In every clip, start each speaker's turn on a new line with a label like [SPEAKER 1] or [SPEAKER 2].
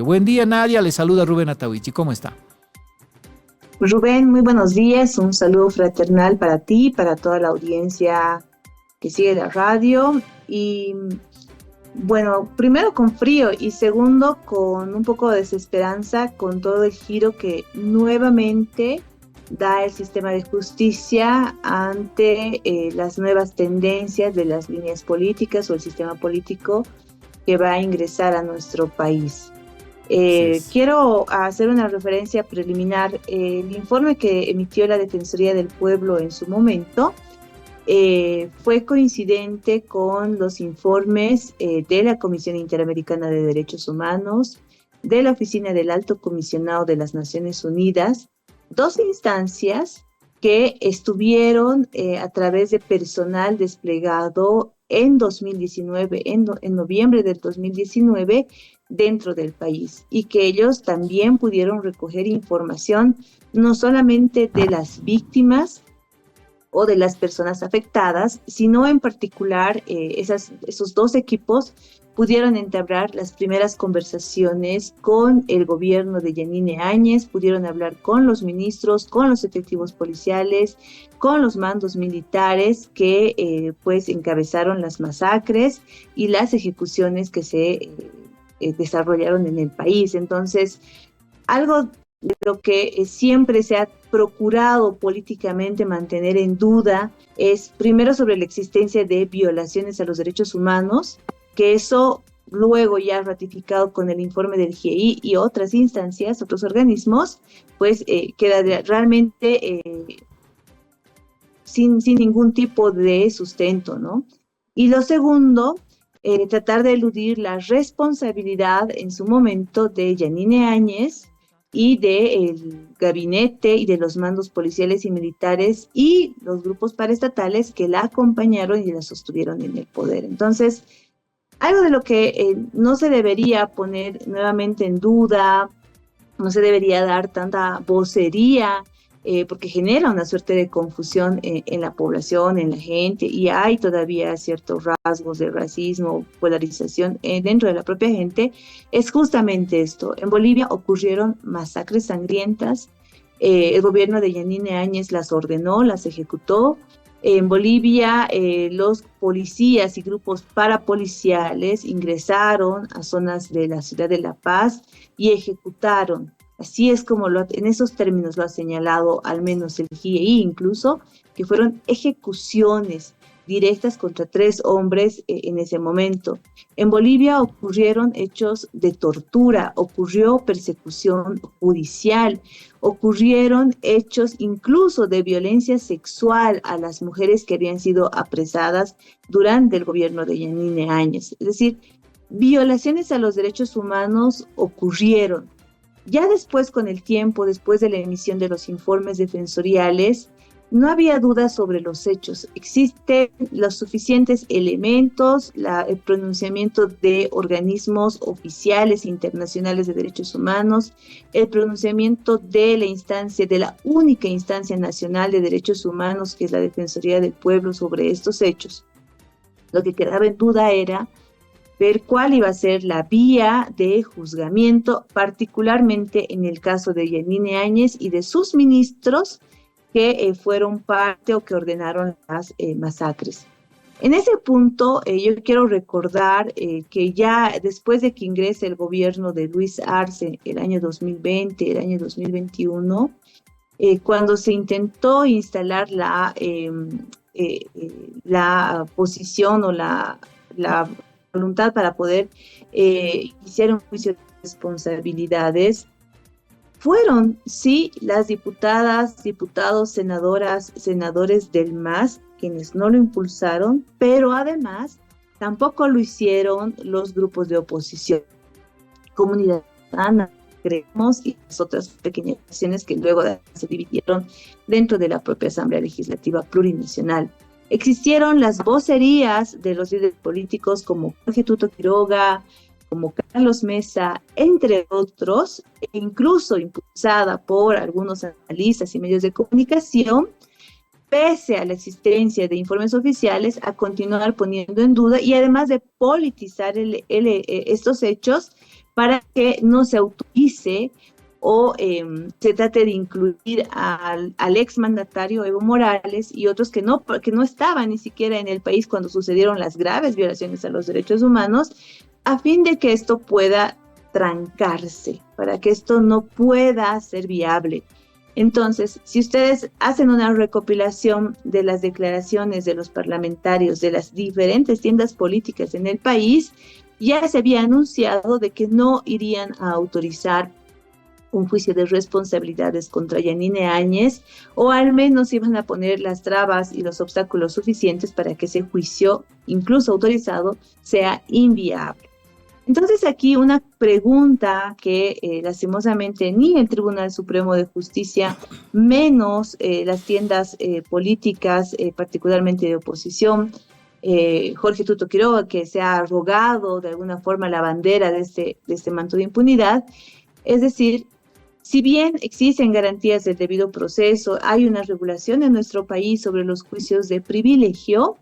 [SPEAKER 1] Buen día, Nadia. Le saluda Rubén Atahuichi. ¿Cómo está?
[SPEAKER 2] Rubén, muy buenos días. Un saludo fraternal para ti, para toda la audiencia que sigue la radio. Y bueno, primero con frío y segundo con un poco de desesperanza con todo el giro que nuevamente da el sistema de justicia ante las nuevas tendencias de las líneas políticas o el sistema político que va a ingresar a nuestro país.
[SPEAKER 1] Así es.
[SPEAKER 2] Quiero hacer una referencia preliminar. El informe que emitió la Defensoría del Pueblo en su momento fue coincidente con los informes de la Comisión Interamericana de Derechos Humanos, de la Oficina del Alto Comisionado de las Naciones Unidas, dos instancias que estuvieron a través de personal desplegado en 2019, en noviembre del 2019, dentro del país, y que ellos también pudieron recoger información no solamente de las víctimas o de las personas afectadas, sino en particular esos dos equipos pudieron entablar las primeras conversaciones con el gobierno de Yanine Áñez, pudieron hablar con los ministros, con los efectivos policiales, con los mandos militares que pues encabezaron las masacres y las ejecuciones que se desarrollaron en el país. Entonces, algo de lo que siempre se ha procurado políticamente mantener en duda es primero sobre la existencia de violaciones a los derechos humanos, que eso luego ya ratificado con el informe del GIEI y otras instancias, otros organismos, pues queda realmente sin ningún tipo de sustento, ¿no? Y lo segundo, tratar de eludir la responsabilidad en su momento de Yanine Áñez y del gabinete y de los mandos policiales y militares y los grupos paraestatales que la acompañaron y la sostuvieron en el poder. Entonces, algo de lo que no se debería poner nuevamente en duda, no se debería dar tanta vocería, porque genera una suerte de confusión en la población, en la gente, y hay todavía ciertos rasgos de racismo, polarización dentro de la propia gente, es justamente esto. En Bolivia ocurrieron masacres sangrientas, el gobierno de Yanine Áñez las ordenó, las ejecutó. En Bolivia, los policías y grupos parapoliciales ingresaron a zonas de la ciudad de La Paz y ejecutaron. Así es como en esos términos lo ha señalado al menos el GIEI incluso, que fueron ejecuciones directas contra 3 hombres en ese momento. En Bolivia ocurrieron hechos de tortura, ocurrió persecución judicial, ocurrieron hechos incluso de violencia sexual a las mujeres que habían sido apresadas durante el gobierno de Yanine Áñez. Es decir, violaciones a los derechos humanos ocurrieron. Ya después, con el tiempo, después de la emisión de los informes defensoriales, no había dudas sobre los hechos. Existen los suficientes elementos, el pronunciamiento de organismos oficiales internacionales de derechos humanos, el pronunciamiento de la instancia, de la única instancia nacional de derechos humanos, que es la Defensoría del Pueblo, sobre estos hechos. Lo que quedaba en duda era ver cuál iba a ser la vía de juzgamiento, particularmente en el caso de Yanine Áñez y de sus ministros que fueron parte o que ordenaron las masacres. En ese punto, yo quiero recordar que ya después de que ingrese el gobierno de Luis Arce el año 2020, el año 2021, cuando se intentó instalar la posición o la voluntad para poder iniciar un juicio de responsabilidades, fueron, sí, las diputadas, diputados, senadoras, senadores del MAS quienes no lo impulsaron, pero además tampoco lo hicieron los grupos de oposición, Comunidad Ciudadana, creemos, y las otras pequeñas acciones que luego se dividieron dentro de la propia Asamblea Legislativa Plurinacional. Existieron las vocerías de los líderes políticos como Jorge Tuto Quiroga, como Carlos Mesa, entre otros, e incluso impulsada por algunos analistas y medios de comunicación, pese a la existencia de informes oficiales, a continuar poniendo en duda y además de politizar estos hechos, para que no se autorice o se trate de incluir al exmandatario Evo Morales y otros que no estaban ni siquiera en el país cuando sucedieron las graves violaciones a los derechos humanos, a fin de que esto pueda trancarse, para que esto no pueda ser viable. Entonces, si ustedes hacen una recopilación de las declaraciones de los parlamentarios de las diferentes tiendas políticas en el país, ya se había anunciado de que no irían a autorizar un juicio de responsabilidades contra Yanine Áñez, o al menos iban a poner las trabas y los obstáculos suficientes para que ese juicio, incluso autorizado, sea inviable. Entonces aquí una pregunta que lastimosamente ni el Tribunal Supremo de Justicia, menos las tiendas políticas, particularmente de oposición, Jorge Tuto Quiroga, que se ha arrogado de alguna forma la bandera de este manto de impunidad, es decir, si bien existen garantías del debido proceso, hay una regulación en nuestro país sobre los juicios de privilegio,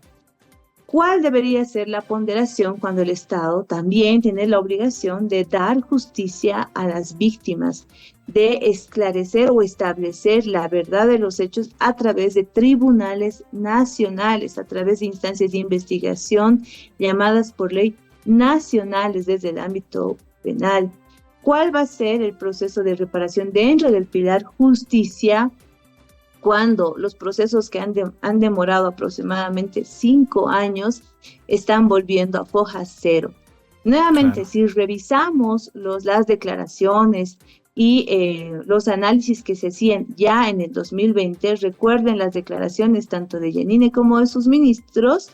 [SPEAKER 2] ¿cuál debería ser la ponderación cuando el Estado también tiene la obligación de dar justicia a las víctimas, de esclarecer o establecer la verdad de los hechos a través de tribunales nacionales, a través de instancias de investigación llamadas por ley nacionales desde el ámbito penal? ¿Cuál va a ser el proceso de reparación dentro del pilar justicia cuando los procesos que han demorado aproximadamente 5 años están volviendo a foja cero? Nuevamente, claro, si revisamos las declaraciones y los análisis que se hacían ya en el 2020, recuerden las declaraciones tanto de Yanine como de sus ministros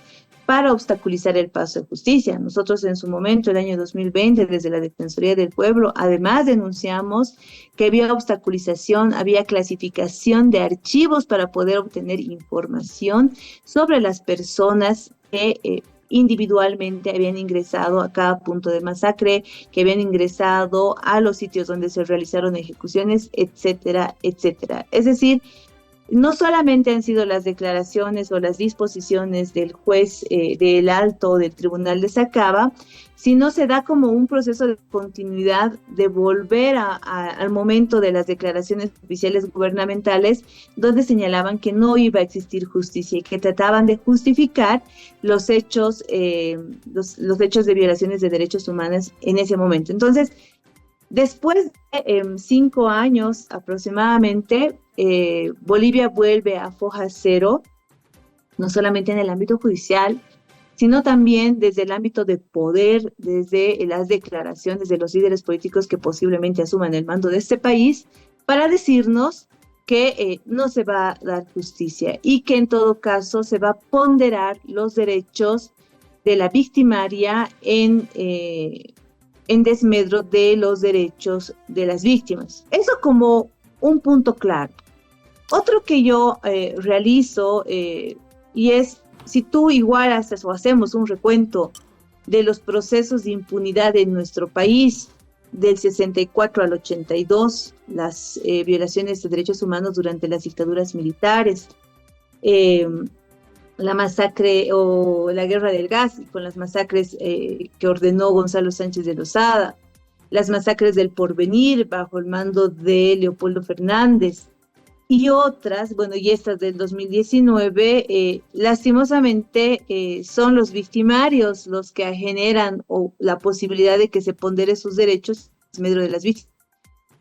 [SPEAKER 2] para obstaculizar el paso de justicia. Nosotros en su momento, el año 2020, desde la Defensoría del Pueblo, además denunciamos que había obstaculización, había clasificación de archivos para poder obtener información sobre las personas que individualmente habían ingresado a cada punto de masacre, que habían ingresado a los sitios donde se realizaron ejecuciones, etcétera, etcétera. Es decir, no solamente han sido las declaraciones o las disposiciones del juez del alto del tribunal de Sacaba, sino se da como un proceso de continuidad de volver al momento de las declaraciones oficiales gubernamentales, donde señalaban que no iba a existir justicia y que trataban de justificar los hechos de violaciones de derechos humanos en ese momento. Entonces, después de 5 años aproximadamente, Bolivia vuelve a foja cero, no solamente en el ámbito judicial, sino también desde el ámbito de poder, desde las declaraciones de los líderes políticos que posiblemente asuman el mando de este país, para decirnos que no se va a dar justicia y que en todo caso se va a ponderar los derechos de la victimaria en desmedro de los derechos de las víctimas. Eso como un punto claro. Otro que yo realizo y es, si tú igual haces o hacemos un recuento de los procesos de impunidad en nuestro país, del 64 al 82, las violaciones de derechos humanos durante las dictaduras militares, la masacre o la guerra del gas, con las masacres que ordenó Gonzalo Sánchez de Lozada, las masacres del Porvenir bajo el mando de Leopoldo Fernández, y otras, bueno, y estas del 2019, lastimosamente son los victimarios los que generan la posibilidad de que se pondere sus derechos en medio de las víctimas.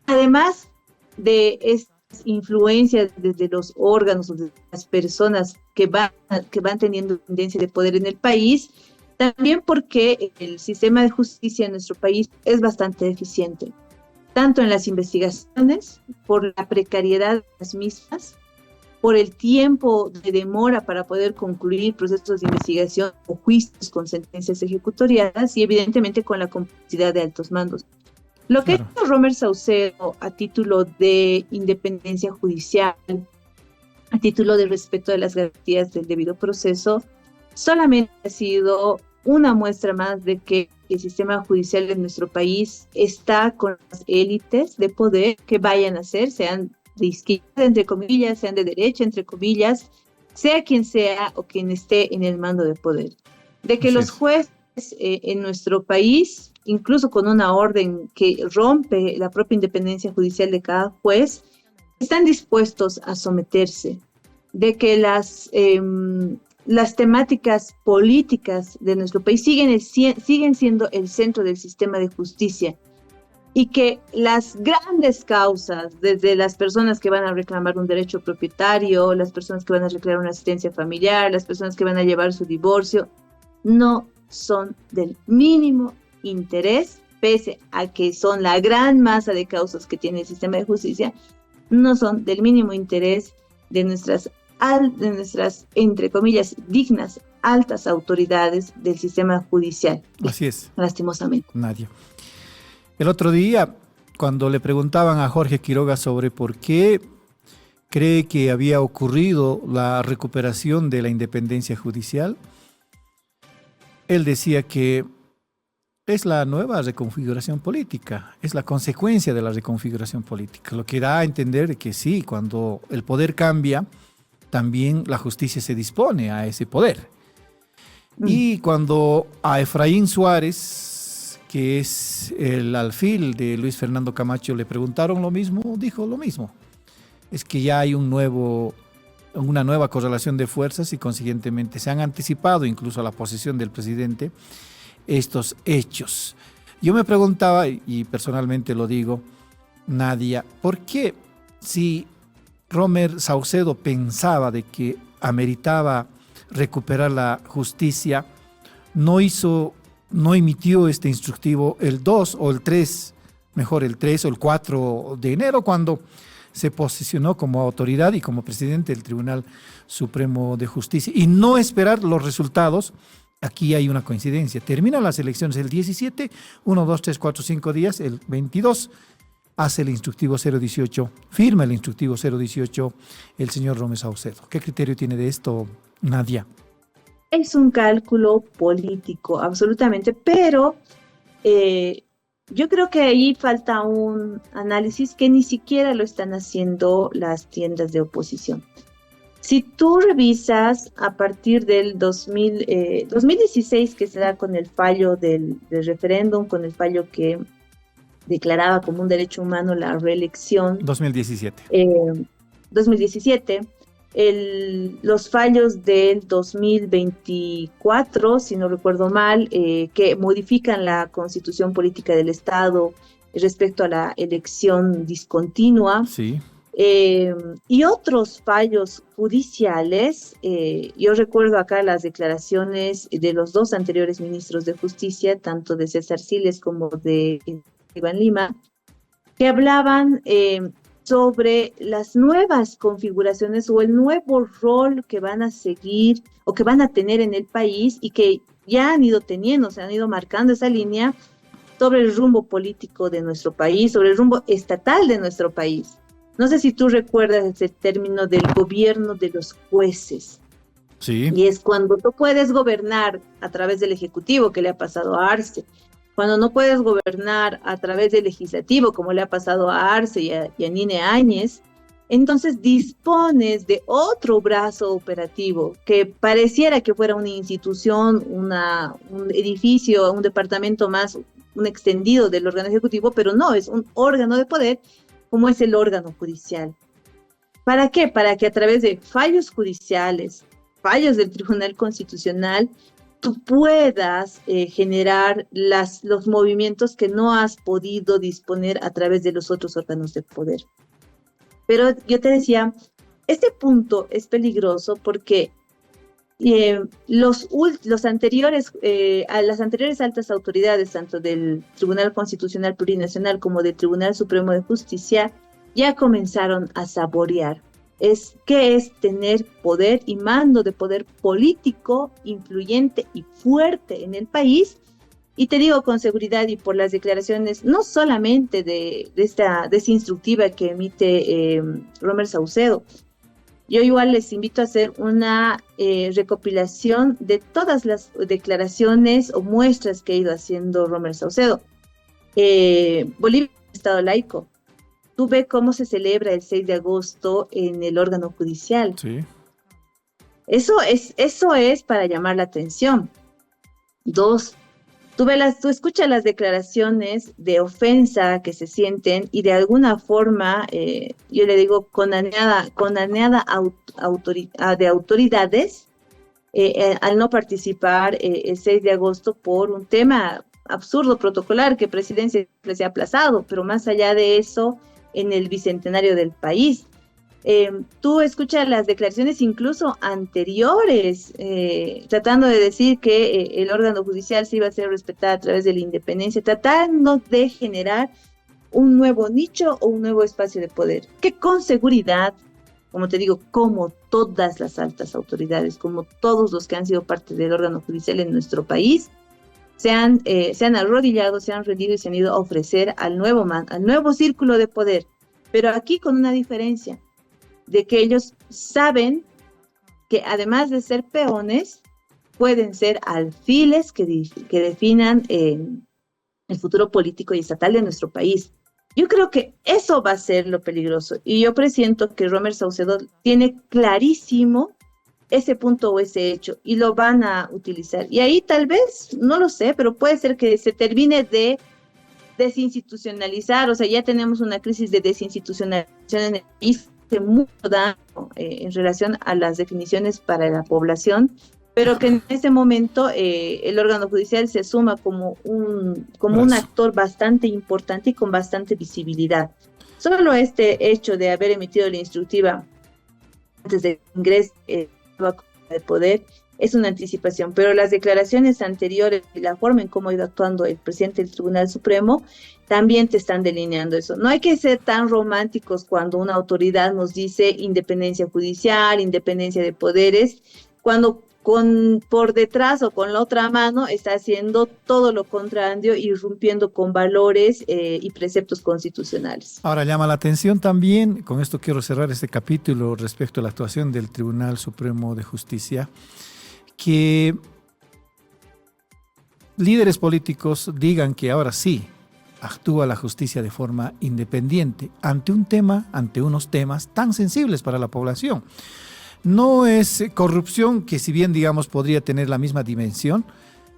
[SPEAKER 2] Además de estas influencias desde los órganos o de las personas que van teniendo tendencia de poder en el país, también porque el sistema de justicia en nuestro país es bastante deficiente, tanto en las investigaciones, por la precariedad de las mismas, por el tiempo de demora para poder concluir procesos de investigación o juicios con sentencias ejecutoriadas y evidentemente con la complicidad de altos mandos. Lo que hizo Romer Saucedo a título de independencia judicial, a título de respeto de las garantías del debido proceso, solamente ha sido una muestra más de que el sistema judicial de nuestro país está con las élites de poder que vayan a ser, sean de izquierda, entre comillas, sean de derecha, entre comillas, sea quien sea o quien esté en el mando de poder. De que los jueces en nuestro país incluso con una orden que rompe la propia independencia judicial de cada juez, están dispuestos a someterse, de que las temáticas políticas de nuestro país siguen siendo el centro del sistema de justicia y que las grandes causas, desde las personas que van a reclamar un derecho propietario, las personas que van a reclamar una asistencia familiar, las personas que van a llevar su divorcio, no son del mínimo interés, pese a que son la gran masa de causas que tiene el sistema de justicia, no son del mínimo interés de nuestras, entre comillas, dignas, altas autoridades del sistema judicial.
[SPEAKER 1] Así es.
[SPEAKER 2] Lastimosamente.
[SPEAKER 1] Nadia. El otro día, cuando le preguntaban a Jorge Quiroga sobre por qué cree que había ocurrido la recuperación de la independencia judicial, él decía que es la nueva reconfiguración política, es la consecuencia de la reconfiguración política, lo que da a entender que sí, cuando el poder cambia, también la justicia se dispone a ese poder. Y cuando a Efraín Suárez, que es el alfil de Luis Fernando Camacho, le preguntaron lo mismo, dijo lo mismo. Es que ya hay una nueva correlación de fuerzas y consiguientemente se han anticipado incluso a la posición del presidente estos hechos. Yo me preguntaba, y personalmente lo digo, Nadia, ¿por qué si Romer Saucedo pensaba de que ameritaba recuperar la justicia, no emitió este instructivo el 2 o el 3, mejor el 3 o el 4 de enero, cuando se posicionó como autoridad y como presidente del Tribunal Supremo de Justicia, y no esperar los resultados? Aquí hay una coincidencia. Terminan las elecciones el 17, 1, 2, 3, 4, 5 días, el 22, hace el instructivo 018, firma el instructivo 018 el señor Romer Saucedo. ¿Qué criterio tiene de esto, Nadia?
[SPEAKER 2] Es un cálculo político, absolutamente, pero yo creo que ahí falta un análisis que ni siquiera lo están haciendo las tiendas de oposición. Si tú revisas a partir del 2016, que se da con el fallo del referéndum, con el fallo que declaraba como un derecho humano la reelección.
[SPEAKER 1] 2017.
[SPEAKER 2] 2017. Los fallos del 2024, si no recuerdo mal, que modifican la Constitución Política del Estado respecto a la elección discontinua.
[SPEAKER 1] Sí.
[SPEAKER 2] Y otros fallos judiciales. Yo recuerdo acá las declaraciones de los dos anteriores ministros de Justicia, tanto de César Siles como de Iván Lima, que hablaban sobre las nuevas configuraciones o el nuevo rol que van a seguir o que van a tener en el país y que ya han ido teniendo, se han ido marcando esa línea sobre el rumbo político de nuestro país, sobre el rumbo estatal de nuestro país. No sé si tú recuerdas ese término del gobierno de los jueces.
[SPEAKER 1] Sí.
[SPEAKER 2] Y es cuando tú puedes gobernar a través del Ejecutivo, que le ha pasado a Arce, cuando no puedes gobernar a través del Legislativo, como le ha pasado a Arce y a Yanine Áñez, entonces dispones de otro brazo operativo que pareciera que fuera una institución, un edificio, un departamento más, un extendido del órgano ejecutivo, pero no, es un órgano de poder como es el órgano judicial. ¿Para qué? Para que a través de fallos judiciales, fallos del Tribunal Constitucional, tú puedas generar los movimientos que no has podido disponer a través de los otros órganos de poder. Pero yo te decía, este punto es peligroso porque las anteriores altas autoridades, tanto del Tribunal Constitucional Plurinacional como del Tribunal Supremo de Justicia, ya comenzaron a saborear qué es tener poder y mando de poder político, influyente y fuerte en el país. Y te digo con seguridad y por las declaraciones, no solamente de esta instructiva que emite Romer Saucedo. Yo igual les invito a hacer una recopilación de todas las declaraciones o muestras que ha ido haciendo Romer Saucedo. Bolivia es un estado laico. Tú ves cómo se celebra el 6 de agosto en el órgano judicial.
[SPEAKER 1] Sí.
[SPEAKER 2] Eso es para llamar la atención. 2, Tú escuchas las declaraciones de ofensa que se sienten y de alguna forma, yo le digo, de autoridades al no participar el 6 de agosto por un tema absurdo protocolar que presidencia se ha aplazado, pero más allá de eso, en el bicentenario del país. Tú escuchas las declaraciones incluso anteriores, tratando de decir que el órgano judicial se iba a ser respetado a través de la independencia, tratando de generar un nuevo nicho o un nuevo espacio de poder, que con seguridad, como te digo, como todas las altas autoridades, como todos los que han sido parte del órgano judicial en nuestro país, se han arrodillado, se han rendido y se han ido a ofrecer al nuevo círculo de poder, pero aquí con una diferencia, de que ellos saben que además de ser peones, pueden ser alfiles que definan el futuro político y estatal de nuestro país. Yo creo que eso va a ser lo peligroso y yo presiento que Romer Saucedo tiene clarísimo ese punto o ese hecho y lo van a utilizar. Y ahí tal vez, no lo sé, pero puede ser que se termine de desinstitucionalizar, o sea, ya tenemos una crisis de desinstitucionalización en el país, mucho daño en relación a las definiciones para la población, pero que en ese momento el órgano judicial se suma como un actor bastante importante y con bastante visibilidad. Solo este hecho de haber emitido la instructiva antes de ingreso de poder es una anticipación, pero las declaraciones anteriores y la forma en cómo ha ido actuando el presidente del Tribunal Supremo también te están delineando eso. No hay que ser tan románticos cuando una autoridad nos dice independencia judicial, independencia de poderes, cuando por detrás o con la otra mano está haciendo todo lo contrario, irrumpiendo con valores y preceptos constitucionales.
[SPEAKER 1] Ahora llama la atención también, con esto quiero cerrar este capítulo respecto a la actuación del Tribunal Supremo de Justicia, que líderes políticos digan que ahora sí actúa la justicia de forma independiente ante unos temas tan sensibles para la población. No es corrupción que, si bien digamos podría tener la misma dimensión,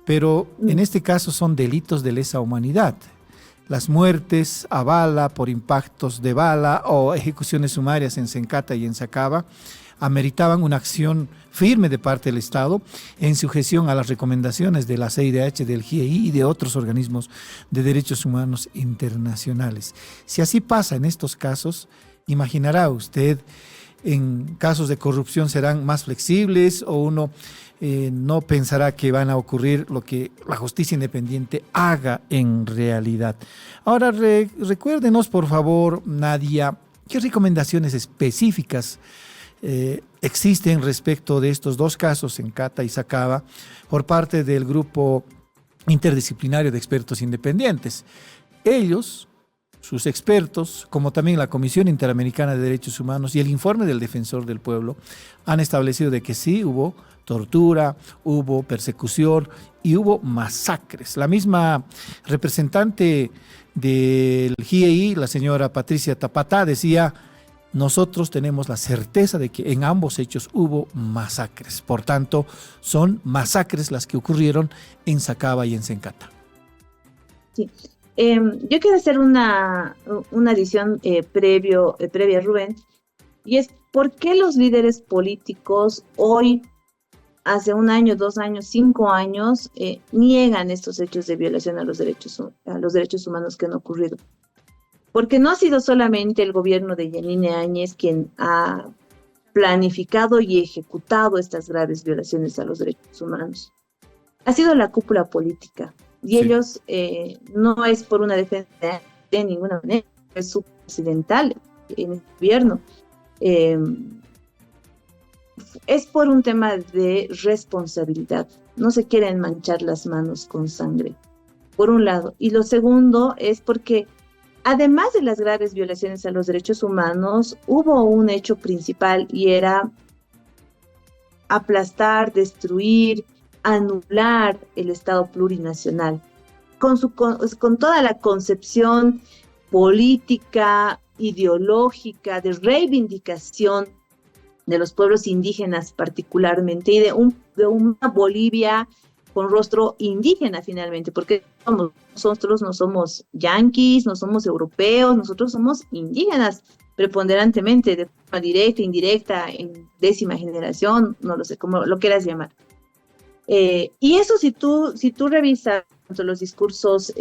[SPEAKER 1] pero en este caso son delitos de lesa humanidad. Las muertes a bala por impactos de bala o ejecuciones sumarias en Sencata y en Sacaba ameritaban una acción firme de parte del Estado en sujeción a las recomendaciones de la CIDH, del GIEI y de otros organismos de derechos humanos internacionales. Si así pasa en estos casos, imaginará usted, en casos de corrupción serán más flexibles o uno no pensará que van a ocurrir lo que la justicia independiente haga en realidad. Ahora, recuérdenos, por favor, Nadia, ¿qué recomendaciones específicas existen respecto de estos dos casos, Sencata y Sacaba, por parte del grupo interdisciplinario de expertos independientes? Ellos, sus expertos, como también la Comisión Interamericana de Derechos Humanos y el informe del Defensor del Pueblo, han establecido de que sí hubo tortura, hubo persecución y hubo masacres. La misma representante del GIEI, la señora Patricia Tapatá, decía: nosotros tenemos la certeza de que en ambos hechos hubo masacres. Por tanto, son masacres las que ocurrieron en Sacaba y en Sencata.
[SPEAKER 2] Sí. Yo quiero hacer una adición previa, Rubén, y es por qué los líderes políticos hoy, hace 1 año, 2 años, 5 años, niegan estos hechos de violación a los derechos humanos que han ocurrido. Porque no ha sido solamente el gobierno de Yanine Áñez quien ha planificado y ejecutado estas graves violaciones a los derechos humanos. Ha sido la cúpula política. Y sí, ellos no es por una defensa de ninguna manera, es suboccidental en el gobierno. Es por un tema de responsabilidad. No se quieren manchar las manos con sangre, por un lado. Y lo segundo es porque, además de las graves violaciones a los derechos humanos, hubo un hecho principal y era aplastar, destruir, anular el Estado plurinacional, con toda la concepción política, ideológica, de reivindicación de los pueblos indígenas particularmente, y de una Bolivia con rostro indígena finalmente, porque nosotros no somos yanquis, no somos europeos, nosotros somos indígenas preponderantemente, de forma directa, indirecta, en décima generación, no lo sé, como lo quieras llamar. Y eso si tú revisas los discursos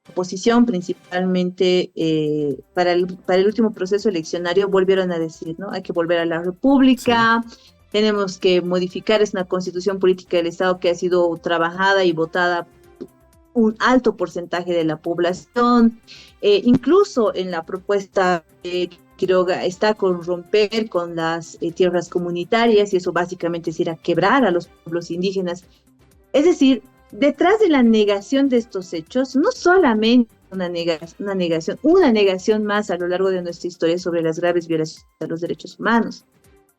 [SPEAKER 2] oposición principalmente para el último proceso eleccionario volvieron a decir, ¿no? Hay que volver a la república, sí. Tenemos que modificar, es una constitución política del Estado que ha sido trabajada y votada un alto porcentaje de la población, incluso en la propuesta Quiroga está con romper con las tierras comunitarias y eso básicamente es ir a quebrar a los pueblos indígenas. Es decir, detrás de la negación de estos hechos, no solamente una negación más a lo largo de nuestra historia sobre las graves violaciones a los derechos humanos.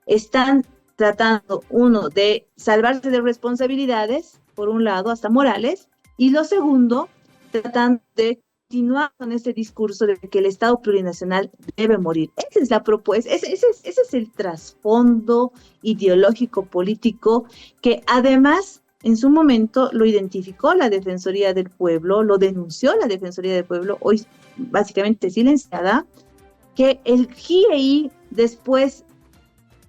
[SPEAKER 2] Están tratando, uno, de salvarse de responsabilidades, por un lado, hasta morales, y lo segundo, tratando de continuar con este discurso de que el Estado plurinacional debe morir. Esa es la propuesta, ese es el trasfondo ideológico político que además en su momento lo identificó la Defensoría del Pueblo, lo denunció la Defensoría del Pueblo, hoy básicamente silenciada, que el GIEI, después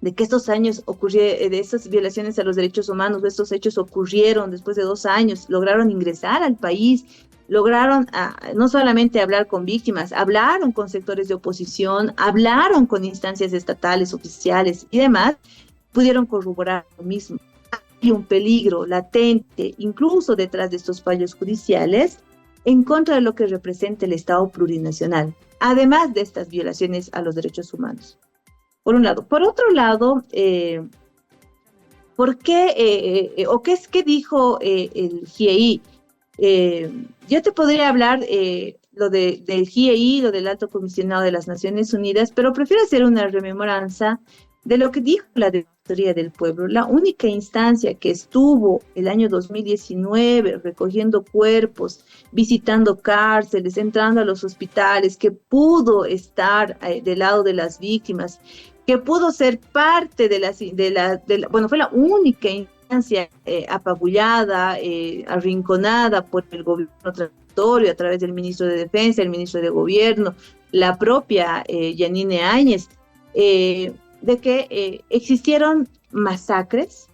[SPEAKER 2] de que estos años de estas violaciones a los derechos humanos, estos hechos ocurrieron después de 2 años, lograron ingresar al país, lograron no solamente hablar con víctimas, hablaron con sectores de oposición, hablaron con instancias estatales, oficiales y demás, pudieron corroborar lo mismo. Hay un peligro latente, incluso detrás de estos fallos judiciales, en contra de lo que representa el Estado plurinacional, además de estas violaciones a los derechos humanos. Por un lado. Por otro lado, ¿por qué, qué dijo el GIEI? Yo te podría hablar del GIEI, lo del Alto Comisionado de las Naciones Unidas, pero prefiero hacer una rememoranza de lo que dijo la Defensoría del Pueblo, la única instancia que estuvo el año 2019 recogiendo cuerpos, visitando cárceles, entrando a los hospitales, que pudo estar del lado de las víctimas, que pudo ser parte bueno, fue la única instancia apabullada, arrinconada por el gobierno transitorio a través del ministro de Defensa, el ministro de Gobierno, la propia Yanine Áñez, de que existieron masacres.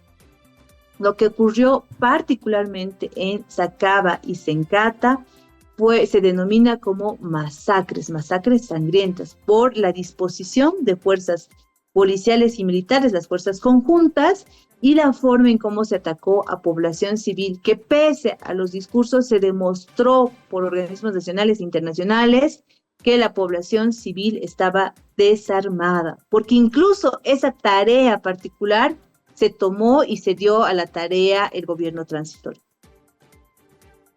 [SPEAKER 2] Lo que ocurrió particularmente en Sacaba y Sencata se denomina como masacres sangrientas, por la disposición de fuerzas policiales y militares, las fuerzas conjuntas, y la forma en cómo se atacó a población civil, que pese a los discursos se demostró por organismos nacionales e internacionales que la población civil estaba desarmada, porque incluso esa tarea particular se tomó y se dio a la tarea el gobierno transitorio.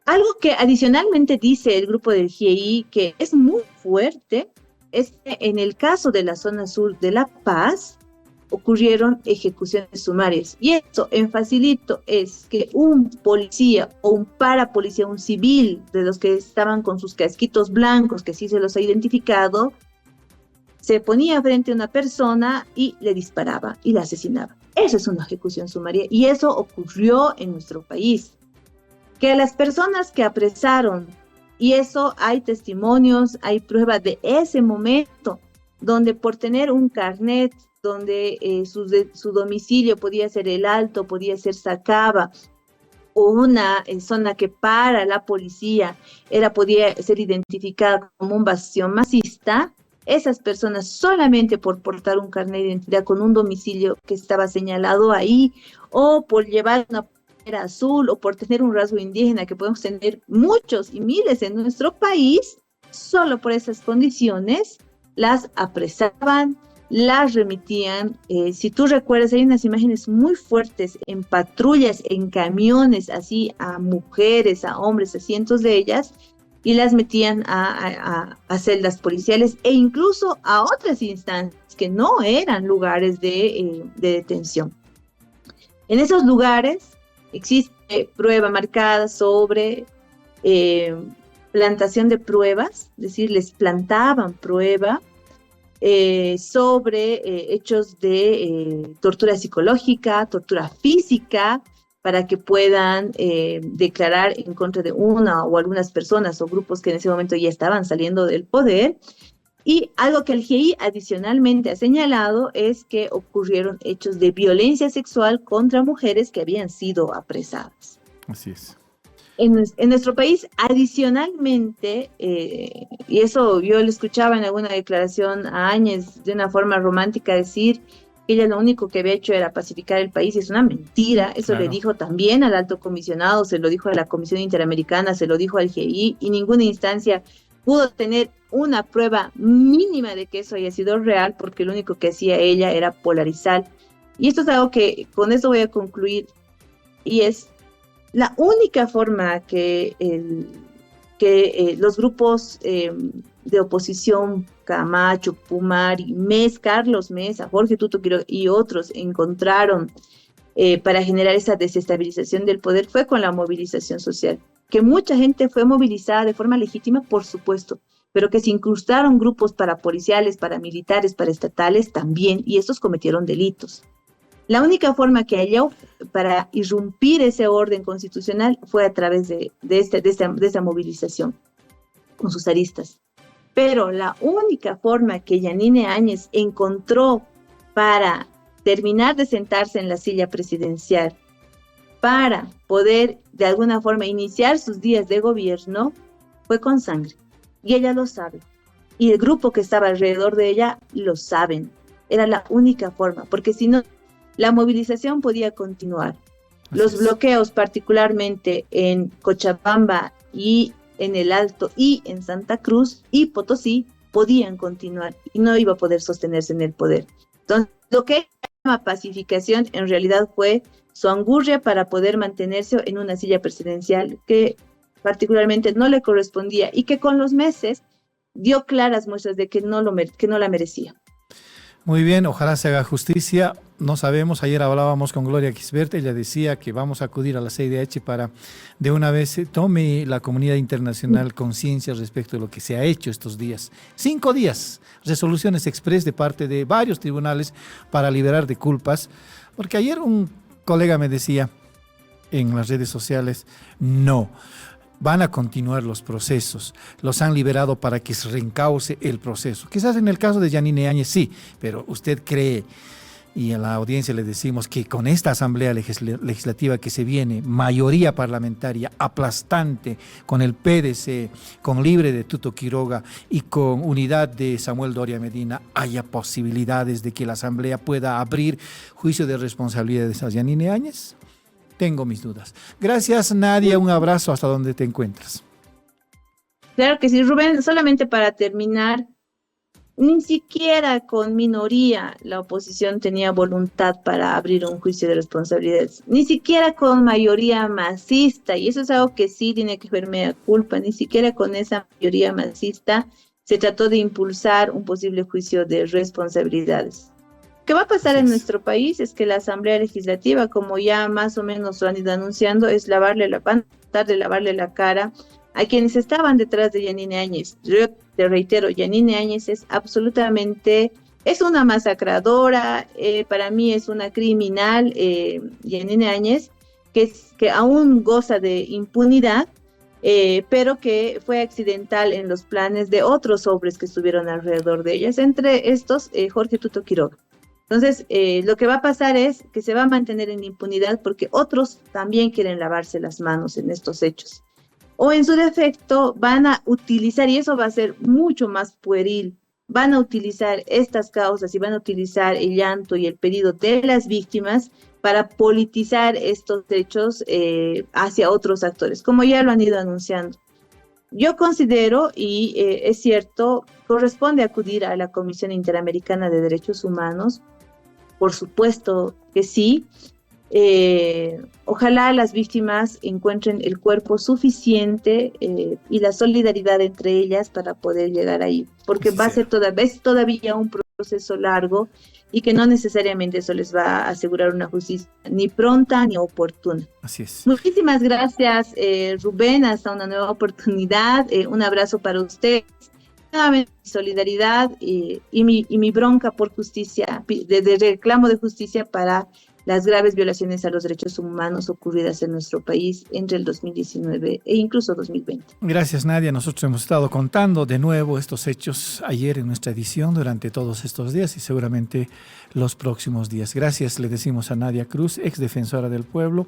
[SPEAKER 2] Algo que adicionalmente dice el grupo del GIEI, que es muy fuerte, es que en el caso de la zona sur de La Paz ocurrieron ejecuciones sumarias. Y eso en facilito es que un policía o un parapolicía, un civil, de los que estaban con sus casquitos blancos, que sí se los ha identificado, se ponía frente a una persona y le disparaba y la asesinaba. Eso es una ejecución sumaria y eso ocurrió en nuestro país. Que las personas que apresaron, y eso hay testimonios, hay pruebas de ese momento, donde por tener un carnet, donde su domicilio podía ser El Alto, podía ser Sacaba, o una zona que para la policía podía ser identificada como un bastión masista, esas personas solamente por portar un carnet de identidad con un domicilio que estaba señalado ahí, o por llevar una playera azul, o por tener un rasgo indígena, que podemos tener muchos y miles en nuestro país, solo por esas condiciones, las apresaban, las remitían. Si tú recuerdas, hay unas imágenes muy fuertes en patrullas, en camiones, así a mujeres, a hombres, a cientos de ellas, y las metían a celdas policiales e incluso a otras instancias que no eran lugares de detención. En esos lugares existe prueba marcada sobre plantación de pruebas, es decir, les plantaban prueba sobre hechos de tortura psicológica, tortura física, para que puedan declarar en contra de una o algunas personas o grupos que en ese momento ya estaban saliendo del poder. Y algo que el GI adicionalmente ha señalado es que ocurrieron hechos de violencia sexual contra mujeres que habían sido apresadas.
[SPEAKER 1] Así es.
[SPEAKER 2] En nuestro país, adicionalmente, y eso yo le escuchaba en alguna declaración a Áñez de una forma romántica decir que ella lo único que había hecho era pacificar el país, y es una mentira. Eso
[SPEAKER 1] Claro.
[SPEAKER 2] le dijo también al alto comisionado, se lo dijo a la Comisión Interamericana, se lo dijo al GI, y ninguna instancia pudo tener una prueba mínima de que eso haya sido real, porque lo único que hacía ella era polarizar. Y esto es algo que con esto voy a concluir, y es la única forma que, los grupos de oposición, Camacho, Pumari, Carlos Mesa, Jorge Tuto Quiroga y otros encontraron para generar esa desestabilización del poder fue con la movilización social. Que mucha gente fue movilizada de forma legítima, por supuesto, pero que se incrustaron grupos parapoliciales, paramilitares, paraestatales también, y estos cometieron delitos. La única forma que halló para irrumpir ese orden constitucional fue a través de esta movilización con sus aristas. Pero la única forma que Yanine Áñez encontró para terminar de sentarse en la silla presidencial, para poder de alguna forma iniciar sus días de gobierno, fue con sangre. Y ella lo sabe. Y el grupo que estaba alrededor de ella lo saben. Era la única forma, porque si no, la movilización podía continuar. Los bloqueos, particularmente en Cochabamba y en el Alto y en Santa Cruz y Potosí, podían continuar y no iba a poder sostenerse en el poder. Entonces, lo que llama pacificación en realidad fue su angurria para poder mantenerse en una silla presidencial que particularmente no le correspondía y que con los meses dio claras muestras de que no la merecía.
[SPEAKER 1] Muy bien, ojalá se haga justicia. No sabemos, ayer hablábamos con Gloria Gisbert, ella decía que vamos a acudir a la CIDH para de una vez tome la comunidad internacional conciencia respecto de lo que se ha hecho estos días. 5 días, resoluciones express de parte de varios tribunales para liberar de culpas, porque ayer un colega me decía en las redes sociales, no, van a continuar los procesos, los han liberado para que se reencauce el proceso. Quizás en el caso de Yanine Áñez sí, pero usted cree, y a la audiencia le decimos que con esta asamblea legislativa que se viene, mayoría parlamentaria aplastante, con el PDC, con Libre de Tuto Quiroga y con unidad de Samuel Doria Medina, haya posibilidades de que la asamblea pueda abrir juicio de responsabilidades a Yanine Áñez? Tengo mis dudas. Gracias, Nadia. Un abrazo hasta donde te encuentras.
[SPEAKER 2] Claro que sí, Rubén. Solamente para terminar, ni siquiera con minoría la oposición tenía voluntad para abrir un juicio de responsabilidades. Ni siquiera con mayoría masista, y eso es algo que sí tiene que ver mea culpa, ni siquiera con esa mayoría masista se trató de impulsar un posible juicio de responsabilidades. ¿Qué va a pasar en nuestro país? Es que la Asamblea Legislativa, como ya más o menos lo han ido anunciando, es van a tratar de lavarle la cara a quienes estaban detrás de Yanine Áñez. Yo te reitero, Yanine Áñez es absolutamente, es una masacradora, para mí es una criminal, Yanine Áñez, que aún goza de impunidad, pero que fue accidental en los planes de otros hombres que estuvieron alrededor de ellas, entre estos Jorge Tuto Quiroga. Entonces, lo que va a pasar es que se va a mantener en impunidad porque otros también quieren lavarse las manos en estos hechos. O en su defecto van a utilizar, y eso va a ser mucho más pueril, van a utilizar estas causas y van a utilizar el llanto y el pedido de las víctimas para politizar estos hechos hacia otros actores, como ya lo han ido anunciando. Yo considero, y es cierto, corresponde acudir a la Comisión Interamericana de Derechos Humanos, por supuesto que sí. Ojalá las víctimas encuentren el cuerpo suficiente y la solidaridad entre ellas para poder llegar ahí, porque va a ser todavía un proceso largo y que no necesariamente eso les va a asegurar una justicia ni pronta ni oportuna.
[SPEAKER 1] Así es.
[SPEAKER 2] Muchísimas gracias, Rubén, hasta una nueva oportunidad. Un abrazo para ustedes. Nuevamente, solidaridad y mi bronca por justicia, de reclamo de justicia para las graves violaciones a los derechos humanos ocurridas en nuestro país entre el 2019 e incluso 2020.
[SPEAKER 1] Gracias, Nadia. Nosotros hemos estado contando de nuevo estos hechos ayer en nuestra edición durante todos estos días y seguramente los próximos días. Gracias, le decimos a Nadia Cruz, ex defensora del pueblo.